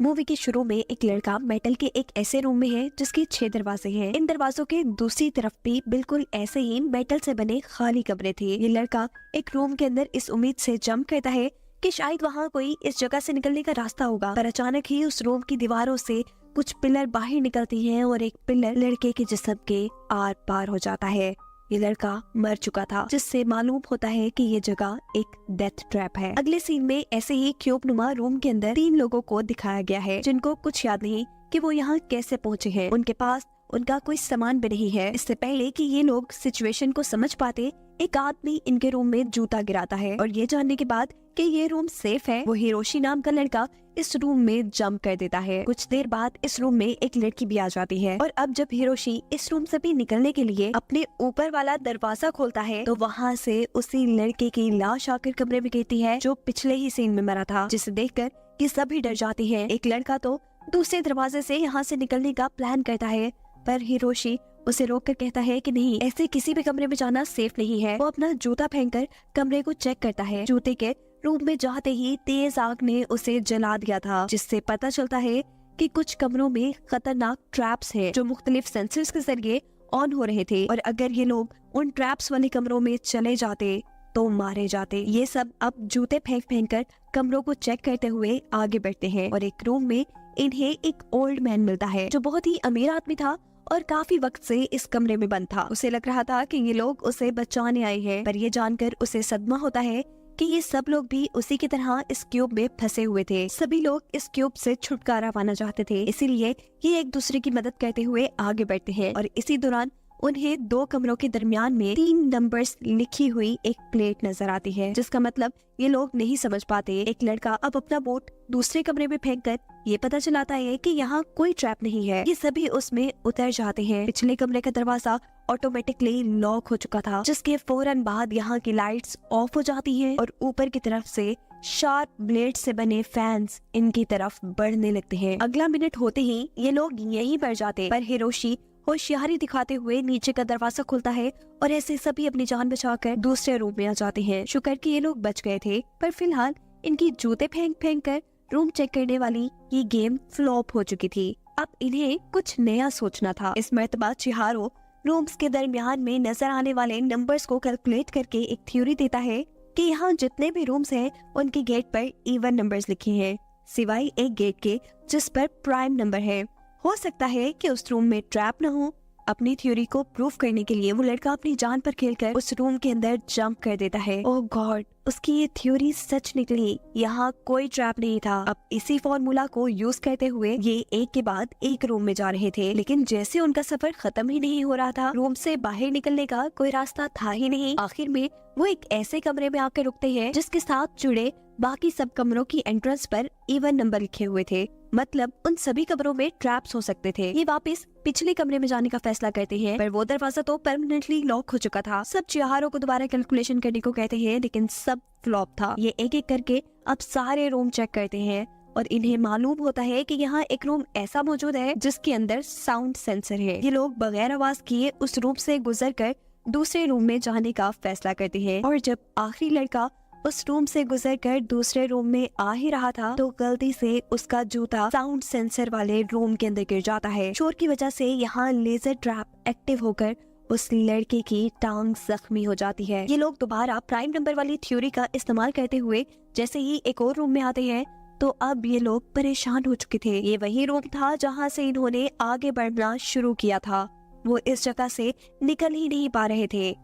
Movie के शुरू में एक लड़का मेटल के एक ऐसे रूम में है जिसके 6 दरवाजे हैं। इन दरवाजों के दूसरी तरफ भी बिल्कुल ऐसे ही मेटल से बने खाली कमरे थे। ये लड़का एक रूम के अंदर इस उम्मीद से जंप करता है कि शायद वहाँ कोई इस जगह से निकलने का रास्ता होगा, पर अचानक ही उस रूम की दीवारों से कुछ पिलर बाहर निकलती हैं और एक पिलर लड़के के जिस्म के आर पार हो जाता है। ये लड़का मर चुका था, जिससे मालूम होता है कि ये जगह एक डेथ ट्रैप है। अगले सीन में ऐसे ही क्यूब नुमा रूम के अंदर 3 लोगों को दिखाया गया है जिनको कुछ याद नहीं कि वो यहाँ कैसे पहुँचे हैं। उनके पास उनका कोई सामान भी नहीं है। इससे पहले कि ये लोग सिचुएशन को समझ पाते, एक आदमी इनके रूम में जूता गिराता है और ये जानने के बाद कि ये रूम सेफ है, वो हिरोशी नाम का लड़का इस रूम में जंप कर देता है। कुछ देर बाद इस रूम में एक लड़की भी आ जाती है और अब जब हिरोशी इस रूम से भी निकलने के लिए अपने ऊपर वाला दरवाजा खोलता है तो वहाँ से उसी लड़के की लाश आकर कमरे में गिरती है जो पिछले ही सीन में मरा था, जिसे देखकर कि सभी डर जाती हैं। एक लड़का तो दूसरे दरवाजे से यहाँ से निकलने का प्लान करता है, पर हिरोशी उसे रोककर कहता है कि नहीं, ऐसे किसी भी कमरे में जाना सेफ नहीं है। वो अपना जूता फेंककर कमरे को चेक करता है। जूते के रूम में जाते ही तेज आग ने उसे जला दिया था, जिससे पता चलता है कि कुछ कमरों में खतरनाक ट्रैप्स हैं जो मुख्तलिफ सेंसर्स के जरिए ऑन हो रहे थे और अगर ये लोग उन ट्रैप्स वाले कमरों में चले जाते तो मारे जाते। ये सब अब जूते फेंक फेंक कर कमरों को चेक करते हुए आगे बढ़ते हैं और एक रूम में इन्हें एक ओल्ड मैन मिलता है जो बहुत ही अमीर आदमी था और काफी वक्त से इस कमरे में बंद था। उसे लग रहा था कि ये लोग उसे बचाने आए हैं, पर ये जानकर उसे सदमा होता है कि ये सब लोग भी उसी की तरह इस क्यूब में फंसे हुए थे। सभी लोग इस क्यूब से छुटकारा पाना चाहते थे, इसीलिए ये एक दूसरे की मदद करते हुए आगे बढ़ते हैं और इसी दौरान उन्हें 2 कमरों के दरमियान में 3 नंबर्स लिखी हुई एक प्लेट नजर आती है, जिसका मतलब ये लोग नहीं समझ पाते। एक लड़का अब अपना बोट दूसरे कमरे में फेंककर ये पता चलाता है कि यहाँ कोई ट्रैप नहीं है। ये सभी उसमें उतर जाते हैं। पिछले कमरे का दरवाजा ऑटोमेटिकली लॉक हो चुका था, जिसके फौरन बाद यहाँ की लाइट्स ऑफ हो जाती हैं और ऊपर की तरफ से शार्प ब्लेड से बने फैंस इनकी तरफ बढ़ने लगते हैं। अगला मिनट होते ही ये लोग यहीं मर जाते, पर हिरोशी होशियारी दिखाते हुए नीचे का दरवाजा खुलता है और ऐसे सभी अपनी जान बचाकर दूसरे रूम में आ जाते हैं। शुक्र कि ये लोग बच गए थे, पर फिलहाल इनकी जूते फेंक फेंक कर रूम चेक करने वाली ये गेम फ्लॉप हो चुकी थी। अब इन्हें कुछ नया सोचना था। इस मर्तबा चिहारो रूम्स के दरमियान में नजर आने वाले नंबर्स को कैलकुलेट करके एक थ्योरी देता है कि यहाँ जितने भी रूम्स हैं उनके गेट पर इवन नंबर्स लिखे हैं, सिवाय एक गेट के जिस पर प्राइम नंबर है। हो सकता है कि उस रूम में ट्रैप न हो। अपनी थ्योरी को प्रूफ करने के लिए वो लड़का अपनी जान पर खेलकर उस रूम के अंदर जंप कर देता है। ओह गॉड, उसकी ये थ्योरी सच निकली। यहाँ कोई ट्रैप नहीं था। अब इसी फॉर्मूला को यूज करते हुए ये एक के बाद एक रूम में जा रहे थे, लेकिन जैसे उनका सफर खत्म ही नहीं हो रहा था, रूम से बाहर निकलने का कोई रास्ता था ही नहीं। आखिर में वो एक ऐसे कमरे में आकर रुकते हैं जिसके साथ जुड़े बाकी सब कमरों की एंट्रेंस पर इवन नंबर लिखे हुए थे, मतलब उन सभी कमरों में ट्रैप्स हो सकते थे। ये वापस पिछले कमरे में जाने का फैसला करते हैं, पर वो दरवाजा तो परमानेंटली लॉक हो चुका था। सब चिहारों को दोबारा कैलकुलेशन करने को कहते हैं, लेकिन सब फ्लॉप था। ये एक एक करके अब सारे रूम चेक करते हैं और इन्हें मालूम होता है कि यहाँ एक रूम ऐसा मौजूद है जिसके अंदर साउंड सेंसर है। ये लोग बगैर आवाज किए उस रूम से गुजरकर दूसरे रूम में जाने का फैसला करते हैं और जब आखिरी लड़का उस रूम से गुजरकर दूसरे रूम में आ ही रहा था तो गलती से उसका जूता साउंड सेंसर वाले रूम के अंदर गिर जाता है। शोर की वजह से यहाँ लेजर ट्रैप एक्टिव होकर उस लड़के की टांग जख्मी हो जाती है। ये लोग दोबारा प्राइम नंबर वाली थ्योरी का इस्तेमाल करते हुए जैसे ही एक और रूम में आते हैं तो अब ये लोग परेशान हो चुके थे। ये वही रूम था जहाँ से इन्होंने आगे बढ़ना शुरू किया था। वो इस जगह से निकल ही नहीं पा रहे थे।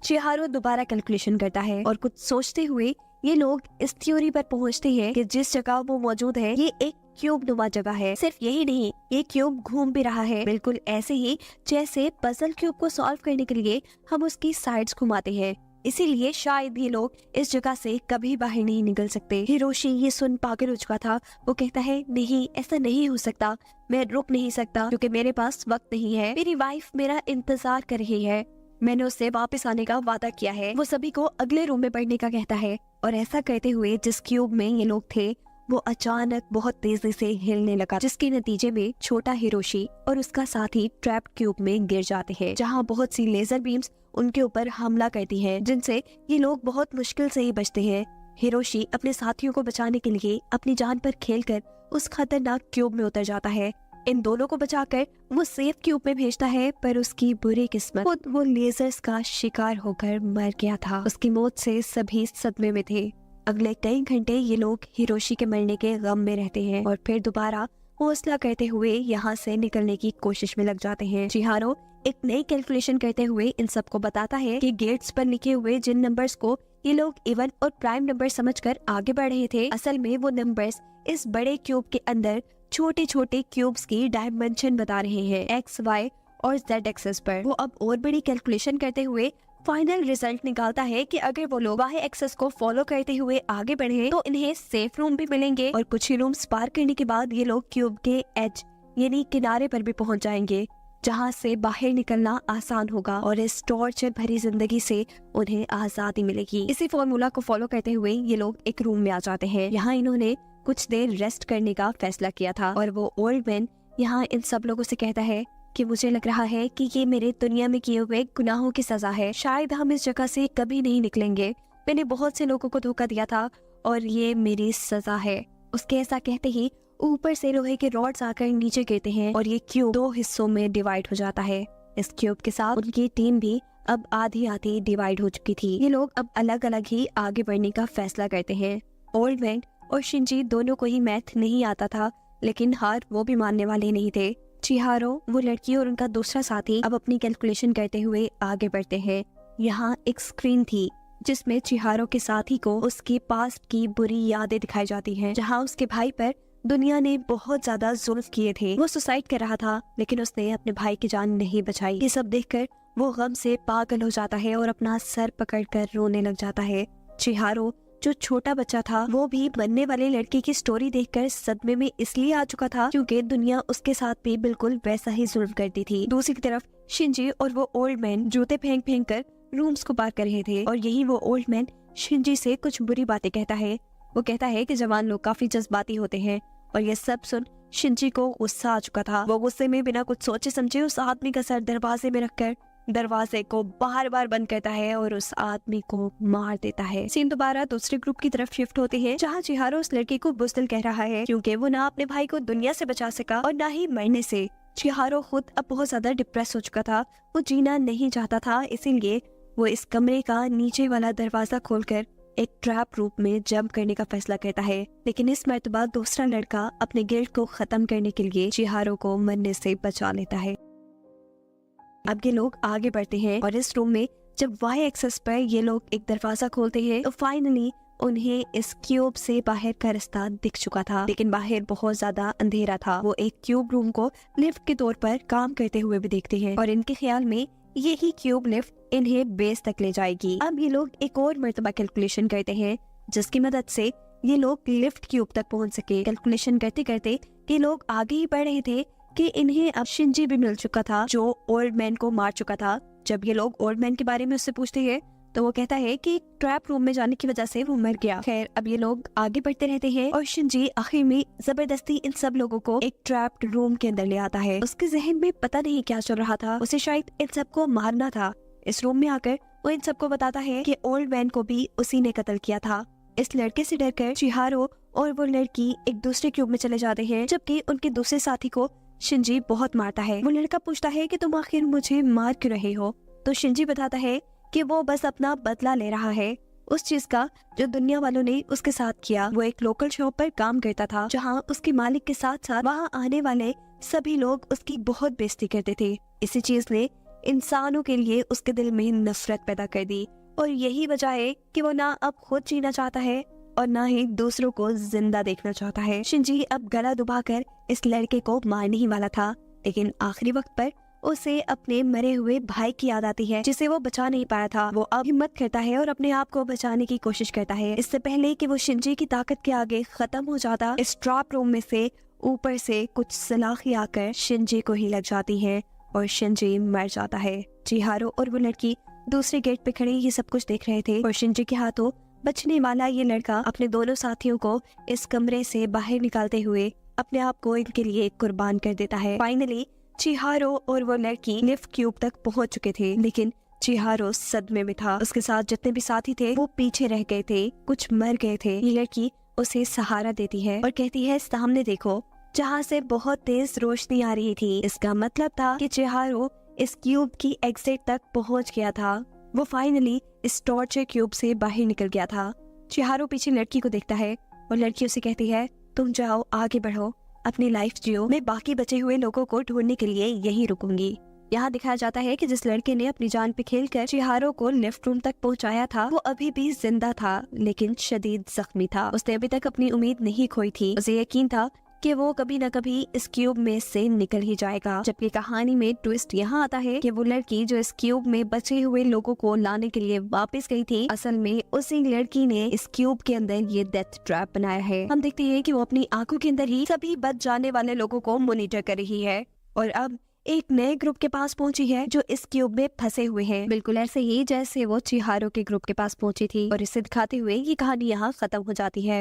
चिहारो दोबारा कैलकुलेशन करता है और कुछ सोचते हुए ये लोग इस थ्योरी पर पहुंचते हैं कि जिस जगह वो मौजूद है ये एक क्यूब नुमा जगह है। सिर्फ यही नहीं, ये क्यूब घूम भी रहा है, बिल्कुल ऐसे ही जैसे पजल क्यूब को सॉल्व करने के लिए हम उसकी साइड्स घुमाते हैं। इसीलिए शायद ये लोग इस जगह से कभी बाहर नहीं निकल सकते। हिरोशी ये सुन पागल हो चुका था। वो कहता है नहीं, ऐसा नहीं हो सकता, मैं रुक नहीं सकता क्योंकि मेरे पास वक्त नहीं है। मेरी वाइफ मेरा इंतजार कर रही है, मैंने उससे वापस आने का वादा किया है। वो सभी को अगले रूम में पढ़ने का कहता है और ऐसा कहते हुए जिस क्यूब में ये लोग थे वो अचानक बहुत तेजी से हिलने लगा, जिसके नतीजे में छोटा हिरोशी और उसका साथी ट्रैप क्यूब में गिर जाते हैं, जहां बहुत सी लेजर बीम्स उनके ऊपर हमला करती हैं, जिनसे ये लोग बहुत मुश्किल से ही बचते हैं। हिरोशी अपने साथियों को बचाने के लिए अपनी जान पर खेलकर उस खतरनाक क्यूब में उतर जाता है। इन दोनों को बचाकर वो सेफ क्यूब में भेजता है, पर उसकी बुरी किस्मत, खुद वो लेजर्स का शिकार होकर मर गया था। उसकी मौत से सभी सदमे में थे। अगले कई घंटे ये लोग हिरोशी के मरने के गम में रहते हैं और फिर दोबारा हौसला करते हुए यहाँ से निकलने की कोशिश में लग जाते हैं। चिहारो एक नई कैलकुलेशन करते हुए इन सबको बताता है कि गेट्स पर लिखे हुए जिन नंबर्स को ये लोग इवन और प्राइम नंबर समझकर आगे बढ़ रहे थे, असल में वो नंबर्स इस बड़े क्यूब के अंदर छोटे छोटे क्यूब्स की डायमेंशन बता रहे हैं, एक्स, वाई और जेड एक्सेस पर। वो अब और बड़ी कैलकुलेशन करते हुए फाइनल रिजल्ट निकालता है कि अगर वो लोग वाई एक्सेस को फॉलो करते हुए आगे बढ़े तो इन्हें सेफ रूम भी मिलेंगे और कुछ ही रूम्स पार करने के बाद ये लोग क्यूब के एज यानी किनारे पर भी पहुंच जाएंगे, जहां से बाहर निकलना आसान होगा और इस टॉर्चर भरी जिंदगी से उन्हें आजादी मिलेगी। इसी फॉर्मूला को फॉलो करते हुए ये लोग एक रूम में आ जाते हैं। यहाँ इन्होंने कुछ देर रेस्ट करने का फैसला किया था और वो ओल्ड मैन यहाँ इन सब लोगों से कहता है कि मुझे लग रहा है कि ये मेरे दुनिया में किए हुए गुनाहों की सजा है। शायद हम इस जगह से कभी नहीं निकलेंगे। मैंने बहुत से लोगों को धोखा दिया था और ये मेरी सजा है। उसके ऐसा कहते ही ऊपर से लोहे के रॉड्स आकर नीचे गिरते हैं और ये क्यूब 2 हिस्सों में डिवाइड हो जाता है। इस क्यूब के साथ उनकी टीम भी अब आधी आधी डिवाइड हो चुकी थी। ये लोग अब अलग अलग ही आगे बढ़ने का फैसला करते हैं। ओल्ड मैन और शिंजी दोनों को ही मैथ नहीं आता था, लेकिन हार वो भी मानने वाले नहीं थे। चिहारो, वो लड़की और उनका दूसरा साथी अब अपनी कैलकुलेशन करते हुए आगे बढ़ते हैं। यहाँ एक स्क्रीन थी जिसमें चिहारो के साथी को उसके पास्ट की बुरी यादें दिखाई जाती हैं, जहाँ उसके भाई पर दुनिया ने बहुत ज्यादा जुल्म किए थे। वो सुसाइड कर रहा था लेकिन उसने अपने भाई की जान नहीं बचाई। ये सब देखकर वो गम से पागल हो जाता है और अपना सर पकड़कर रोने लग जाता है। चिहारो, जो छोटा बच्चा था, वो भी बनने वाले लड़के की स्टोरी देखकर सदमे में इसलिए आ चुका था क्योंकि दुनिया उसके साथ भी बिल्कुल वैसा ही जुल्म करती थी। दूसरी तरफ शिंजी और वो ओल्ड मैन जूते फेंक फेंक कर रूम्स को पार कर रहे थे और यही वो ओल्ड मैन शिंजी से कुछ बुरी बातें कहता है। वो कहता है कि जवान लोग काफी जज्बाती होते हैं और ये सब सुन शिंजी को गुस्सा आ चुका था। वो गुस्से में बिना कुछ सोचे समझे उस आदमी का सर दरवाजे में रखकर दरवाजे को बार बार बंद करता है और उस आदमी को मार देता है। सीन दोबारा दूसरे ग्रुप की तरफ शिफ्ट होते हैं, जहाँ चिहारो उस लड़के को बुज़दिल कह रहा है क्योंकि वो ना अपने भाई को दुनिया से बचा सका और ना ही मरने से। चिहारो खुद अब बहुत ज्यादा डिप्रेस हो चुका था। वो जीना नहीं चाहता था, इसीलिए वो इस कमरे का नीचे वाला दरवाजा खोलकर एक ट्रैप रूप में जंप करने का फैसला करता है। लेकिन इस मर्तबा दूसरा लड़का अपने गिल्ट को खत्म करने के लिए चिहारो को मरने से बचा लेता है। अब ये लोग आगे बढ़ते हैं और इस रूम में जब वाई एक्सेस पर ये लोग एक दरवाजा खोलते हैं तो फाइनली उन्हें इस क्यूब से बाहर का रास्ता दिख चुका था, लेकिन बाहर बहुत ज्यादा अंधेरा था। वो एक क्यूब रूम को लिफ्ट के तौर पर काम करते हुए भी देखते हैं और इनके ख्याल में यही क्यूब लिफ्ट इन्हें बेस तक ले जाएगी। अब ये लोग एक और मर्तबा कैलकुलेशन करते हैं जिसकी मदद से ये लोग लिफ्ट क्यूब तक पहुंच सके। कैलकुलेशन करते करते ये लोग आगे ही बढ़ रहे थे कि इन्हें अब शिंजी भी मिल चुका था जो ओल्ड मैन को मार चुका था। जब ये लोग ओल्ड मैन के बारे में उससे पूछते हैं तो वो कहता है कि ट्रैप रूम में जाने की वजह से वो मर गया। खैर, अब ये लोग आगे बढ़ते रहते हैं और शिंजी आखिर में जबरदस्ती इन सब लोगों को एक ट्रैप्ड रूम के अंदर ले आता है। उसके जहन में पता नहीं क्या चल रहा था, उसे शायद इन सबको मारना था। इस रूम में आकर वो इन सबको बताता है कि ओल्ड मैन को भी उसी ने कत्ल किया था। इस लड़के से डरकर चिहारो और वो लड़की एक दूसरे क्यूब में चले जाते हैं, जबकि उनके दूसरे साथी को शिंजी बहुत मारता है। वो लड़का पूछता है कि तुम आखिर मुझे मार क्यों रहे हो, तो शिंजी बताता है कि वो बस अपना बदला ले रहा है उस चीज का जो दुनिया वालों ने उसके साथ किया। वो एक लोकल शॉप पर काम करता था जहाँ उसके मालिक के साथ साथ वहाँ आने वाले सभी लोग उसकी बहुत बेइज्जती करते थे। इसी चीज ने इंसानों के लिए उसके दिल में नफरत पैदा कर दी और यही वजह है कि वो ना अब खुद जीना चाहता है और ना ही दूसरों को जिंदा देखना चाहता है। शिंजी अब गला दबाकर इस लड़के को मारने ही वाला था, लेकिन आखिरी वक्त पर उसे अपने मरे हुए भाई की याद आती है जिसे वो बचा नहीं पाया था। वो अब हिम्मत करता है और अपने आप को बचाने की कोशिश करता है। इससे पहले कि वो शिंजी की ताकत के आगे खत्म हो जाता, इस ट्रैप रूम में से ऊपर से कुछ सलाखें आकर शिंजी को ही लग जाती है और शिंजी मर जाता है। चिहारो और वो लड़की दूसरे गेट पे खड़े ये सब कुछ देख रहे थे और शिंजी के हाथों बचने वाला ये लड़का अपने दोनों साथियों को इस कमरे से बाहर निकालते हुए अपने आप को इनके लिए कुर्बान कर देता है। फाइनली चिहारो और वो लड़की लिफ्ट क्यूब तक पहुंच चुके थे, लेकिन चिहारो सदमे में था। उसके साथ जितने भी साथी थे वो पीछे रह गए थे, कुछ मर गए थे। ये लड़की उसे सहारा देती है और कहती है सामने देखो, जहाँ से बहुत तेज रोशनी आ रही थी। इसका मतलब था कि चिहारो इस क्यूब की एग्जिट तक पहुँच गया था। वो फाइनली इस टॉर्चर क्यूब से बाहर निकल गया था। चिहारो पीछे लड़की को देखता है और लड़की उसे कहती है तुम जाओ, आगे बढ़ो, अपनी लाइफ जियो, मैं बाकी बचे हुए लोगों को ढूंढने के लिए यहीं रुकूंगी। यहाँ दिखाया जाता है कि जिस लड़के ने अपनी जान पे खेलकर चिहारो को लिफ्ट रूम तक पहुँचाया था वो अभी भी जिंदा था, लेकिन शदीद जख्मी था। उसने अभी तक अपनी उम्मीद नहीं खोई थी। उसे यकीन था कि वो कभी न कभी इस क्यूब में से निकल ही जाएगा। जबकि कहानी में ट्विस्ट यहाँ आता है कि वो लड़की जो इस क्यूब में बचे हुए लोगों को लाने के लिए वापस गई थी, असल में उसी लड़की ने इस क्यूब के अंदर ये डेथ ट्रैप बनाया है। हम देखते हैं कि वो अपनी आंखों के अंदर ही सभी बच जाने वाले लोगों को मॉनिटर कर रही है और अब एक नए ग्रुप के पास पहुंची है जो इस क्यूब में फंसे हुए हैं, बिल्कुल ऐसे ही जैसे वो चिहारो के ग्रुप के पास पहुंची थी। और इसे दिखाते हुए ये कहानी यहाँ खत्म हो जाती है।